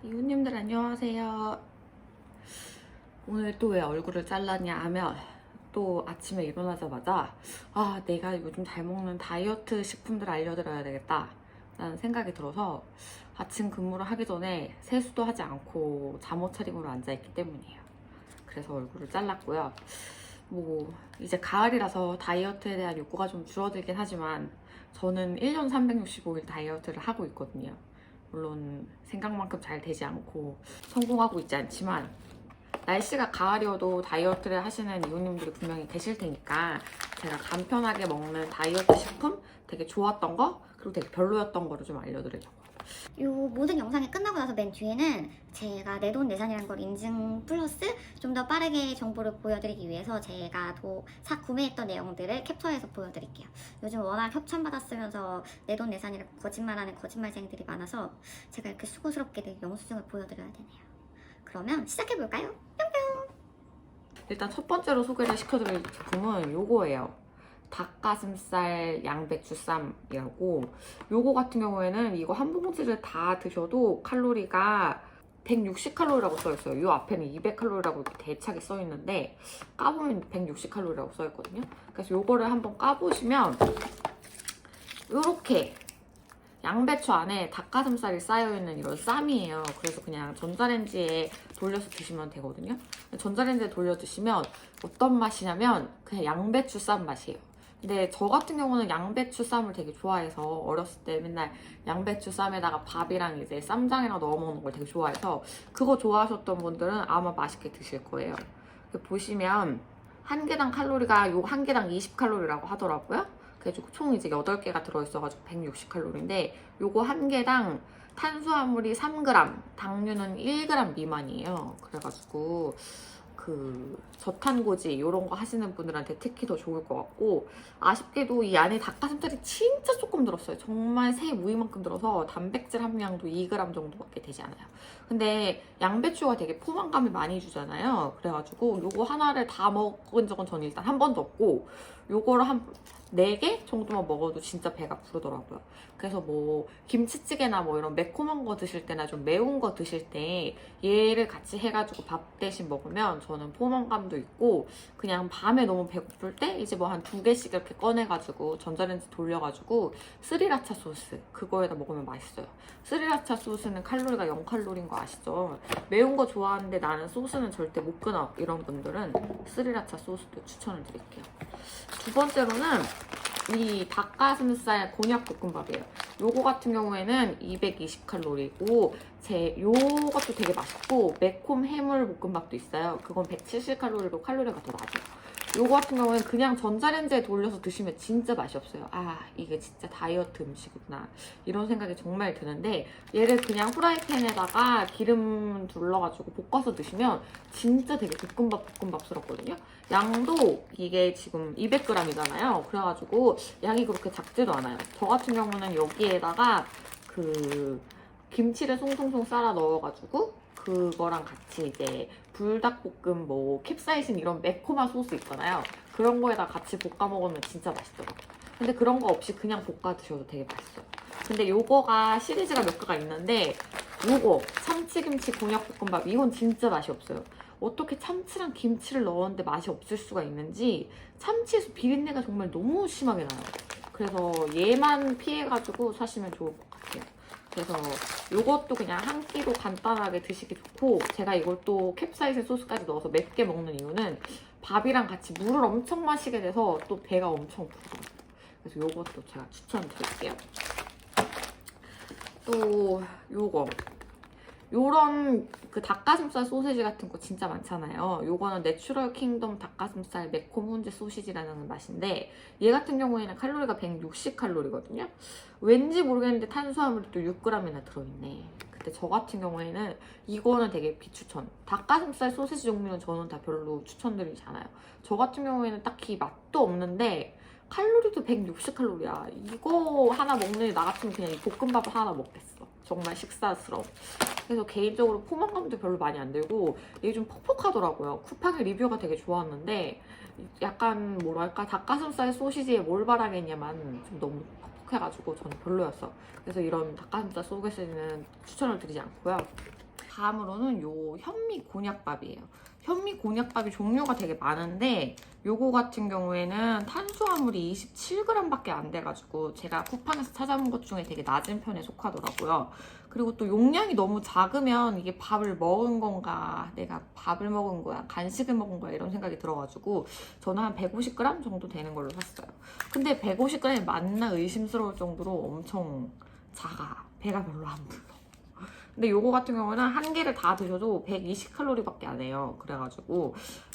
이웃님들 안녕하세요. 오늘 또 왜 얼굴을 잘랐냐 하면 또 아침에 일어나자마자 내가 요즘 잘 먹는 다이어트 식품들 알려드려야 되겠다 라는 생각이 들어서 아침 근무를 하기 전에 세수도 하지 않고 잠옷 차림으로 앉아있기 때문이에요. 그래서 얼굴을 잘랐고요. 이제 가을이라서 다이어트에 대한 욕구가 좀 줄어들긴 하지만 저는 1년 365일 다이어트를 하고 있거든요. 물론 생각만큼 잘 되지 않고 성공하고 있지 않지만 날씨가 가을이어도 다이어트를 하시는 이웃님들이 분명히 계실 테니까 제가 간편하게 먹는 다이어트 식품 되게 좋았던 거 그리고 되게 별로였던 거를 좀 알려드리려고. 요 모든 영상이 끝나고 나서 맨 뒤에는 제가 내돈내산이라는 걸 인증 플러스 좀 더 빠르게 정보를 보여드리기 위해서 제가 구매했던 내용들을 캡처해서 보여드릴게요. 요즘 워낙 협찬받았으면서 내돈내산이라고 거짓말하는 거짓말쟁이들이 많아서 제가 이렇게 수고스럽게 내 영수증을 보여드려야 되네요. 그러면 시작해볼까요? 일단 첫 번째로 소개를 시켜드릴 제품은 요거예요. 닭가슴살 양배추쌈이라고. 요거 같은 경우에는 이거 한 봉지를 다 드셔도 칼로리가 160칼로리라고 써있어요. 요 앞에는 200칼로리라고 이렇게 대차게 써있는데 까보면 160칼로리라고 써있거든요. 그래서 요거를 한번 까보시면 요렇게 양배추 안에 닭가슴살이 쌓여있는 이런 쌈이에요. 그래서 그냥 전자레인지에 돌려서 드시면 되거든요. 전자레인지에 돌려 드시면 어떤 맛이냐면 그냥 양배추 쌈 맛이에요. 근데 저 같은 경우는 양배추 쌈을 되게 좋아해서 어렸을 때 맨날 양배추 쌈에다가 밥이랑 이제 쌈장이랑 넣어 먹는 걸 되게 좋아해서 그거 좋아하셨던 분들은 아마 맛있게 드실 거예요. 보시면 한 개당 칼로리가 요 한 개당 20칼로리라고 하더라고요. 그래가지고 총 이제 8개가 들어있어가지고 160칼로리인데 요거 한 개당 탄수화물이 3g, 당류는 1g 미만이에요. 그래가지고 저탄고지 이런 거 하시는 분들한테 특히 더 좋을 것 같고, 아쉽게도 이 안에 닭가슴살이 진짜 조금 들었어요. 정말 새 무늬만큼 들어서 단백질 함량도 2g 정도밖에 되지 않아요. 근데 양배추가 되게 포만감을 많이 주잖아요. 그래가지고 요거 하나를 다 먹은 적은 저는 일단 한 번도 없고, 요거를 한 4개 정도만 먹어도 진짜 배가 부르더라고요. 그래서 김치찌개나 이런 매콤한 거 드실 때나 좀 매운 거 드실 때 얘를 같이 해가지고 밥 대신 먹으면 저는 포만감도 있고, 그냥 밤에 너무 배고플 때 이제 한 2개씩 이렇게 꺼내가지고 전자레인지 돌려가지고 스리라차 소스 그거에다 먹으면 맛있어요. 스리라차 소스는 칼로리가 0칼로리인 거 아시죠? 매운 거 좋아하는데 나는 소스는 절대 못 끊어 이런 분들은 스리라차 소스도 추천을 드릴게요. 두 번째로는 이 닭가슴살 곤약볶음밥이에요. 요거 같은 경우에는 220칼로리고 요것도 되게 맛있고, 매콤 해물 볶음밥도 있어요. 그건 170칼로리로 칼로리가 더 낮아요. 요거 같은 경우에는 그냥 전자레인지에 돌려서 드시면 진짜 맛이 없어요. 이게 진짜 다이어트 음식이구나 이런 생각이 정말 드는데, 얘를 그냥 후라이팬에다가 기름 둘러가지고 볶아서 드시면 진짜 되게 볶음밥스럽거든요. 양도 이게 지금 200g이잖아요. 그래가지고 양이 그렇게 작지도 않아요. 저 같은 경우는 여기에다가 김치를 송송송 썰어 넣어가지고 그거랑 같이 이제 불닭볶음 캡사이신 이런 매콤한 소스 있잖아요. 그런 거에다 같이 볶아 먹으면 진짜 맛있더라고요. 근데 그런 거 없이 그냥 볶아 드셔도 되게 맛있어요. 근데 요거가 시리즈가 몇 개가 있는데, 요거 참치김치 곤약볶음밥 이건 진짜 맛이 없어요. 어떻게 참치랑 김치를 넣었는데 맛이 없을 수가 있는지, 참치에서 비린내가 정말 너무 심하게 나요. 그래서 얘만 피해가지고 사시면 좋을 것 같아요. 그래서 요것도 그냥 한 끼로 간단하게 드시기 좋고, 제가 이걸 또 캡사이신 소스까지 넣어서 맵게 먹는 이유는 밥이랑 같이 물을 엄청 마시게 돼서 또 배가 엄청 부르더라고요. 그래서 요것도 제가 추천드릴게요. 또 요런 닭가슴살 소시지 같은 거 진짜 많잖아요. 요거는 내추럴 킹덤 닭가슴살 매콤 훈제 소시지라는 맛인데, 얘 같은 경우에는 칼로리가 160칼로리거든요. 왠지 모르겠는데 탄수화물이 또 6g이나 들어있네. 근데 저 같은 경우에는 이거는 되게 비추천. 닭가슴살 소시지 종류는 저는 다 별로 추천드리지 않아요. 저 같은 경우에는 딱히 맛도 없는데 칼로리도 160칼로리야. 이거 하나 먹는 나 같으면 그냥 이 볶음밥을 하나 먹겠어. 정말 식사스러워. 그래서 개인적으로 포만감도 별로 많이 안 들고 이게 좀 퍽퍽하더라고요. 쿠팡의 리뷰가 되게 좋았는데 약간 닭가슴살 소시지에 뭘 바라겠냐만 좀 너무 퍽퍽해가지고 저는 별로였어. 그래서 이런 닭가슴살 소시지는 추천을 드리지 않고요. 다음으로는 요 현미 곤약밥이에요. 현미 곤약밥이 종류가 되게 많은데 요거 같은 경우에는 탄수화물이 27g밖에 안 돼가지고 제가 쿠팡에서 찾아본 것 중에 되게 낮은 편에 속하더라고요. 그리고 또 용량이 너무 작으면 이게 밥을 먹은 건가, 내가 밥을 먹은 거야, 간식을 먹은 거야 이런 생각이 들어가지고 저는 한 150g 정도 되는 걸로 샀어요. 근데 150g이 맞나 의심스러울 정도로 엄청 작아. 배가 별로 안 불러. 근데 요거 같은 경우는 한 개를 다 드셔도 120칼로리밖에 안 해요. 그래가지고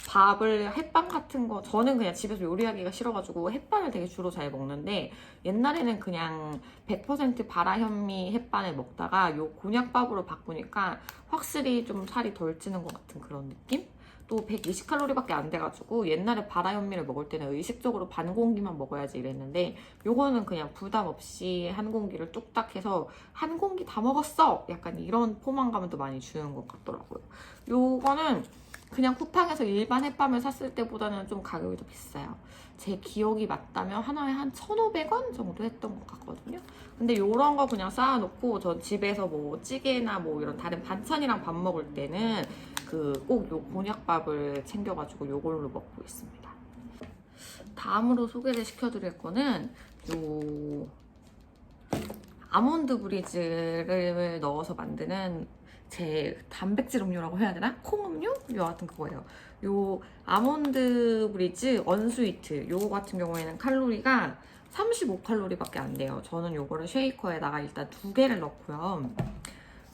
밥을 햇반 같은 거 저는 그냥 집에서 요리하기가 싫어가지고 햇반을 되게 주로 잘 먹는데 옛날에는 그냥 100% 바라현미 햇반을 먹다가 요 곤약밥으로 바꾸니까 확실히 좀 살이 덜 찌는 것 같은 그런 느낌? 또 120칼로리밖에 안 돼가지고 옛날에 바라현미를 먹을 때는 의식적으로 반 공기만 먹어야지 이랬는데 요거는 그냥 부담 없이 한 공기를 뚝딱 해서 한 공기 다 먹었어! 약간 이런 포만감을 또 많이 주는 것 같더라고요. 요거는 그냥 쿠팡에서 일반 햇밤을 샀을 때보다는 좀 가격이 더 비싸요. 제 기억이 맞다면 하나에 한 1,500원 정도 했던 것 같거든요. 근데 요런 거 그냥 쌓아놓고 전 집에서 뭐 찌개나 뭐 이런 다른 반찬이랑 밥 먹을 때는 꼭 요 곤약밥을 챙겨가지고 요걸로 먹고 있습니다. 다음으로 소개를 시켜드릴 거는 요 아몬드 브리즈를 넣어서 만드는 제 단백질 음료라고 해야 되나? 콩음료? 여하튼 그거예요. 요 아몬드 브리즈 언스위트 요거 같은 경우에는 칼로리가 35칼로리밖에 안 돼요. 저는 요거를 쉐이커에다가 일단 2개를 넣고요.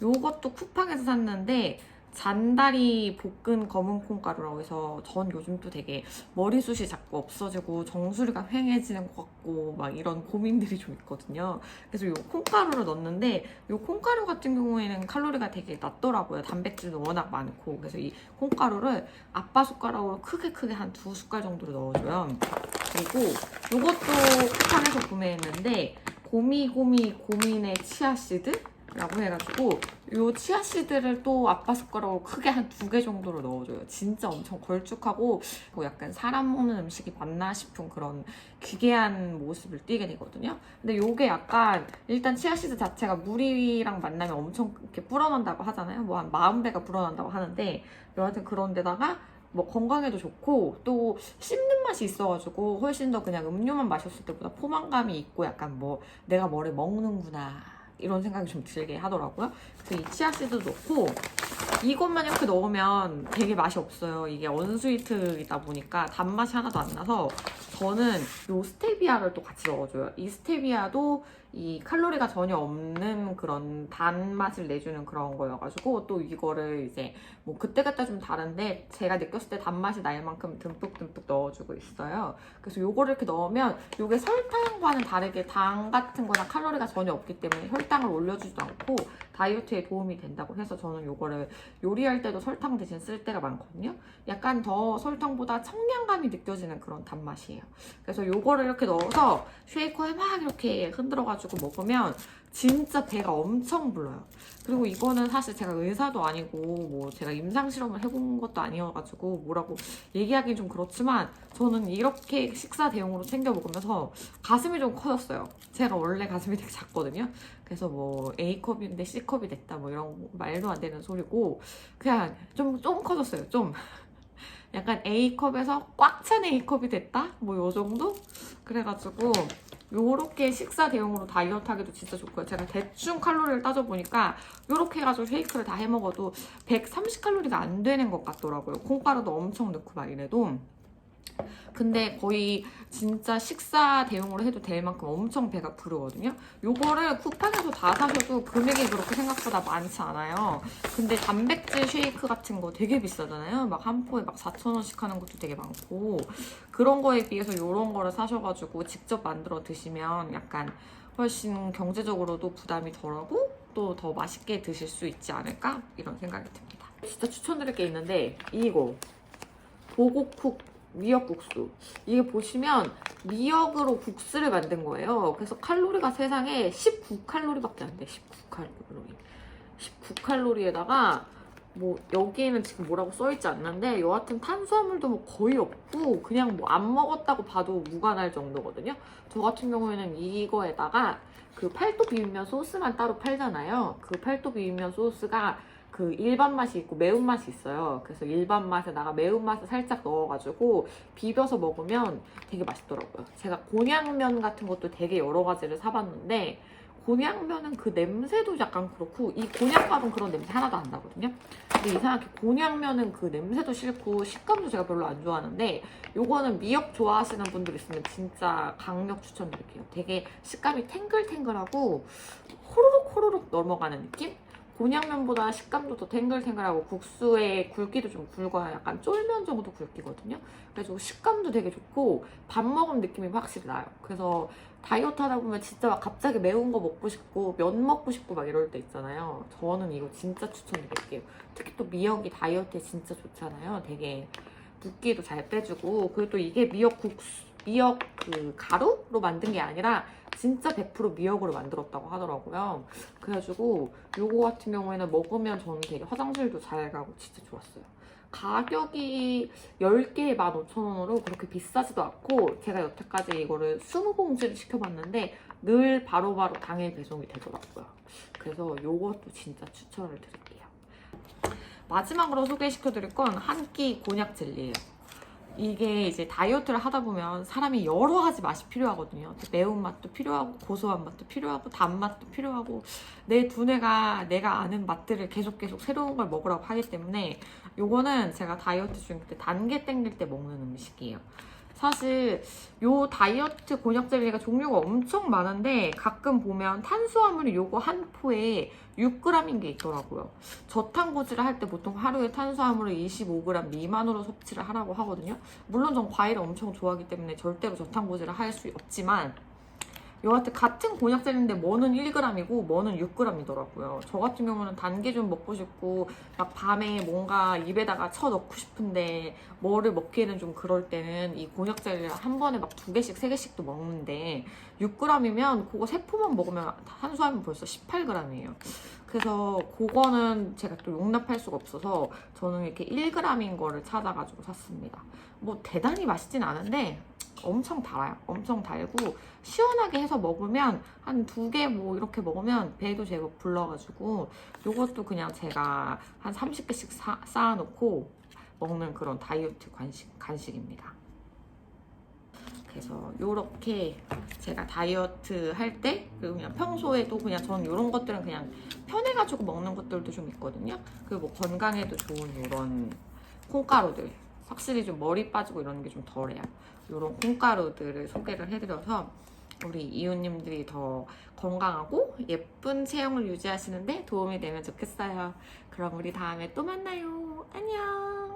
요것도 쿠팡에서 샀는데 잔다리 볶은 검은 콩가루라고 해서 전 요즘 또 되게 머리숱이 자꾸 없어지고 정수리가 휑해지는 것 같고 막 이런 고민들이 좀 있거든요. 그래서 요 콩가루를 넣었는데 요 콩가루 같은 경우에는 칼로리가 되게 낮더라고요. 단백질도 워낙 많고. 그래서 이 콩가루를 아빠 숟가락으로 크게 한 2숟갈 정도로 넣어줘요. 그리고 요것도 쿠팡에서 구매했는데 고민의 치아씨드? 라고 해가지고 요 치아씨드를 또 아빠 숟가락으로 크게 한 2개 정도로 넣어줘요. 진짜 엄청 걸쭉하고 약간 사람 먹는 음식이 맞나 싶은 그런 기괴한 모습을 띠게 되거든요. 근데 요게 약간 일단 치아씨드 자체가 물이랑 만나면 엄청 이렇게 불어난다고 하잖아요. 뭐 한 40배가 불어난다고 하는데 여하튼 그런 데다가 뭐 건강에도 좋고 또 씹는 맛이 있어가지고 훨씬 더 그냥 음료만 마셨을 때보다 포만감이 있고 약간 뭐 내가 뭐를 먹는구나 이런 생각이 좀 들게 하더라고요. 그래서 이 치아씨드 넣고 이것만 이렇게 넣으면 되게 맛이 없어요. 이게 언스위트이다 보니까 단맛이 하나도 안 나서 저는 요 스테비아를 또 같이 넣어줘요. 이 스테비아도 이 칼로리가 전혀 없는 그런 단맛을 내주는 그런 거여가지고 또 이거를 이제 뭐 그때그때 좀 다른데 제가 느꼈을 때 단맛이 날 만큼 듬뿍 넣어주고 있어요. 그래서 요거를 이렇게 넣으면 요게 설탕과는 다르게 당 같은 거나 칼로리가 전혀 없기 때문에 혈당을 올려주지도 않고 다이어트에 도움이 된다고 해서 저는 요거를 요리할 때도 설탕 대신 쓸 때가 많거든요. 약간 더 설탕보다 청량감이 느껴지는 그런 단맛이에요. 그래서 요거를 이렇게 넣어서 쉐이커에 막 이렇게 흔들어가지고 먹으면 진짜 배가 엄청 불러요. 그리고 이거는 사실 제가 의사도 아니고 뭐 제가 임상 실험을 해본 것도 아니어가지고 뭐라고 얘기하기 좀 그렇지만 저는 이렇게 식사 대용으로 챙겨 먹으면서 가슴이 좀 커졌어요. 제가 원래 가슴이 되게 작거든요. 그래서 뭐 A컵인데 C컵이 됐다 뭐 이런 말도 안 되는 소리고 그냥 좀 커졌어요. 좀 약간 A컵에서 꽉 찬 A컵이 됐다? 뭐 요 정도? 그래가지고 요렇게 식사 대용으로 다이어트 하기도 진짜 좋고요. 제가 대충 칼로리를 따져보니까 요렇게 해가지고 쉐이크를 다 해먹어도 130칼로리가 안 되는 것 같더라고요. 콩가루도 엄청 넣고 막 이래도. 근데 거의 진짜 식사 대용으로 해도 될 만큼 엄청 배가 부르거든요. 요거를 쿠팡에서 다 사셔도 금액이 그렇게 생각보다 많지 않아요. 근데 단백질 쉐이크 같은 거 되게 비싸잖아요. 막 한 포에 막 4,000원씩 하는 것도 되게 많고 그런 거에 비해서 요런 거를 사셔가지고 직접 만들어 드시면 약간 훨씬 경제적으로도 부담이 덜하고 또 더 맛있게 드실 수 있지 않을까? 이런 생각이 듭니다. 진짜 추천드릴 게 있는데 이거 보고쿡 미역국수. 이게 보시면 미역으로 국수를 만든 거예요. 그래서 칼로리가 세상에 19칼로리밖에 안 돼. 19칼로리. 19칼로리에다가 뭐 여기에는 지금 뭐라고 써있지 않는데 여하튼 탄수화물도 뭐 거의 없고 그냥 뭐 안 먹었다고 봐도 무관할 정도거든요. 저 같은 경우에는 이거에다가 그 팔도 비빔면 소스만 따로 팔잖아요. 그 팔도 비빔면 소스가 그 일반 맛이 있고 매운맛이 있어요. 그래서 일반 맛에다가 매운맛을 살짝 넣어가지고 비벼서 먹으면 되게 맛있더라고요. 제가 곤약면 같은 것도 되게 여러 가지를 사봤는데 곤약면은 그 냄새도 약간 그렇고 이 곤약밥은 그런 냄새 하나도 안 나거든요. 근데 이상하게 곤약면은 그 냄새도 싫고 식감도 제가 별로 안 좋아하는데 요거는 미역 좋아하시는 분들 있으면 진짜 강력 추천드릴게요. 되게 식감이 탱글탱글하고 호로록 호로록 넘어가는 느낌? 곤약면보다 식감도 더 탱글탱글하고 국수의 굵기도 좀 굵어요. 약간 쫄면 정도 굵기거든요. 그래서 식감도 되게 좋고 밥 먹은 느낌이 확실히 나요. 그래서 다이어트 하다 보면 진짜 막 갑자기 매운 거 먹고 싶고 면 먹고 싶고 막 이럴 때 있잖아요. 저는 이거 진짜 추천드릴게요. 특히 또 미역이 다이어트에 진짜 좋잖아요. 되게 붓기도 잘 빼주고 그리고 또 이게 미역 그 가루로 만든 게 아니라 진짜 100% 미역으로 만들었다고 하더라고요. 그래가지고 요거 같은 경우에는 먹으면 저는 되게 화장실도 잘 가고 진짜 좋았어요. 가격이 10개에 15,000원으로 그렇게 비싸지도 않고 제가 여태까지 이거를 20봉지를 시켜봤는데 늘 바로바로 당일 배송이 되더라고요. 그래서 요것도 진짜 추천을 드릴게요. 마지막으로 소개시켜드릴 건 한 끼 곤약 젤리예요. 이게 이제 다이어트를 하다 보면 사람이 여러 가지 맛이 필요하거든요. 매운맛도 필요하고 고소한 맛도 필요하고 단맛도 필요하고 내 두뇌가 내가 아는 맛들을 계속 새로운 걸 먹으라고 하기 때문에 요거는 제가 다이어트 중일 때 단계 땡길 때 먹는 음식이에요. 사실 요 다이어트 곤약 젤리가 종류가 엄청 많은데 가끔 보면 탄수화물이 요거 한 포에 6g인 게 있더라고요. 저탄고지를 할 때 보통 하루에 탄수화물을 25g 미만으로 섭취를 하라고 하거든요. 물론 전 과일을 엄청 좋아하기 때문에 절대로 저탄고지를 할 수 없지만 여하튼 같은 곤약 젤리인데 뭐는 1g이고 뭐는 6g이더라고요. 저 같은 경우는 단 게 좀 먹고 싶고 막 밤에 뭔가 입에다가 쳐 넣고 싶은데 뭐를 먹기에는 좀 그럴 때는 이 곤약 젤리를 한 번에 막 2개씩 3개씩도 먹는데 6g이면 그거 3포만 먹으면 탄수화물 벌써 18g이에요. 그래서 그거는 제가 또 용납할 수가 없어서 저는 이렇게 1g인 거를 찾아가지고 샀습니다. 뭐 대단히 맛있진 않은데 엄청 달아요. 엄청 달고 시원하게 해서 먹으면 한 2개 뭐 이렇게 먹으면 배도 제법 불러가지고 요것도 그냥 제가 한 30개씩 쌓아놓고 먹는 그런 다이어트 간식입니다. 그래서 요렇게 제가 다이어트 할 때 그리고 그냥 평소에도 그냥 저는 요런 것들은 그냥 편해가지고 먹는 것들도 좀 있거든요. 그리고 뭐 건강에도 좋은 요런 콩가루들 확실히 좀 머리 빠지고 이런 게 좀 덜해요. 요런 콩가루들을 소개를 해드려서 우리 이웃님들이 더 건강하고 예쁜 체형을 유지하시는데 도움이 되면 좋겠어요. 그럼 우리 다음에 또 만나요. 안녕.